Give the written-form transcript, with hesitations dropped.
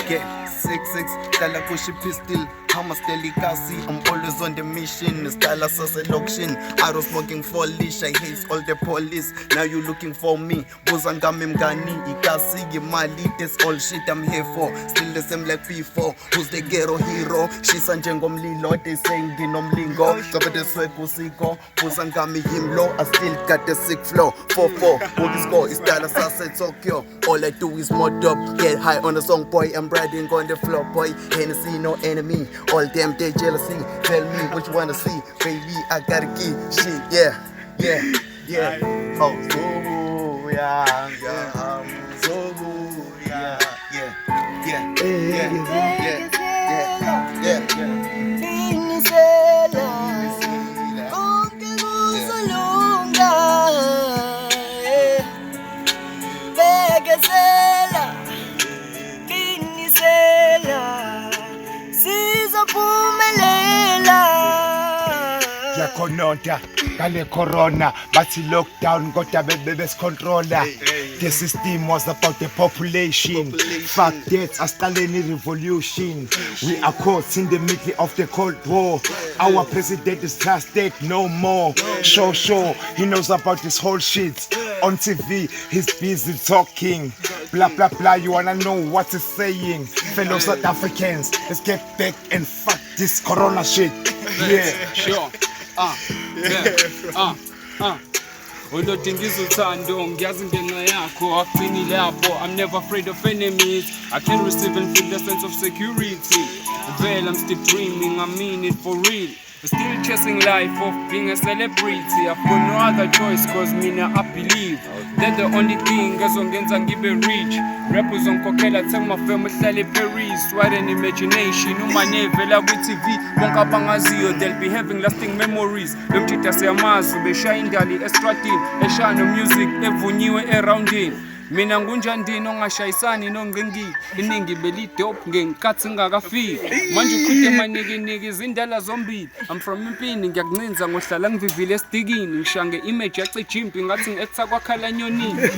Get 6'6", dala push a pistol. I'm a steady Kasi, I'm always on the mission. Style as a selection. I don't smoking for leash, I hate all the police. Now you looking for me. Buzangami mgani, Ikasi, Mali, that's all shit I'm here for. Still the same like before. Who's the ghetto hero? She's Anjengom Lilo, they saying Ginom Lingo. Cover the Swego, Buzangami him low. I still got the sick flow. 4-4, Boogie score is style as I said Tokyo. All I do is mod up, get high on the song, boy. I'm riding on the floor, boy. Hennessy, no enemy. All them they jealousy. Tell me what you wanna see, baby. I gotta key. Shit, yeah. Oh, so yeah, so yeah. Yakononta kale corona bathi lockdown kodwa bebesicontroller. The system was about the population. Fuck that, astaleni revolution. We are caught in the middle of the Cold War. Our president is trusted no more. Sure, he knows about this whole shit. On TV, he's busy talking. Blah blah blah, you wanna know what he's saying. Fellow South Africans, let's get back and fuck this corona shit. Yeah, sure. Udodingiza uthando ngiyazi ngenxa yakho akuqinile lapho. I'm never afraid of enemies. I can receive and feel the sense of security. Well, I'm still dreaming, I mean it for real. Still chasing life of being a celebrity. I've got no other choice cause mina I believe that the only thing ezongenza ngibe rich. Rap uzongikhokhela tell my family hlale Paris. What an imagination. Uma nevela ku-TV bonke abangaziyo they'll be having lasting memories. Lomtshita siyamazi beshaya indali estradini eshaya no-music evunyiwe eroundini. Mina ngunjandini ongashayisani nongengiki iningi belidope ngenkathi ngingakafiki manje uqhide emaniki izindala zombili. I'm from Impini ngiyakuncinza ngohlala ngivivile esidikini ngishange image yacijimpi ngathi ngi-actor kwaKhalanyonini.